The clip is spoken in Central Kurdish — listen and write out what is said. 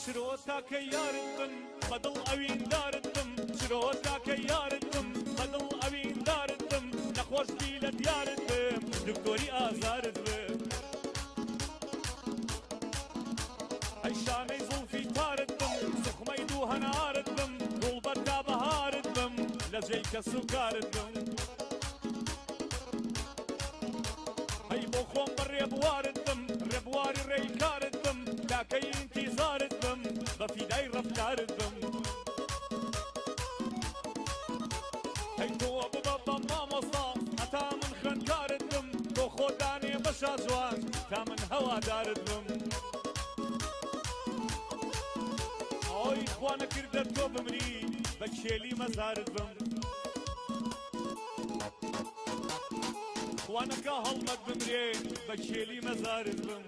شروتك ياردم بدل أوين داردم شروتك ياردم بدل أوين داردم نخوش بيلد ياردم دكتوري آزاردم عيشاني زلفي تاردم زخمي دوها ناردم قلبتا بهاردم لجيك سكاردم هاي بوخوم بالربواردم ربواري ريكاردم لكي انتظاردم بفيداي رفتاردم هاي تو ببابا ماموسا اتا من خنكاردم تو خوداني بشا جوان تا من هوا داردم اوي اخوانا كردت تو بمري بكشيلي مزاردم وانا كهلمت بمرين بكشيلي مزاردم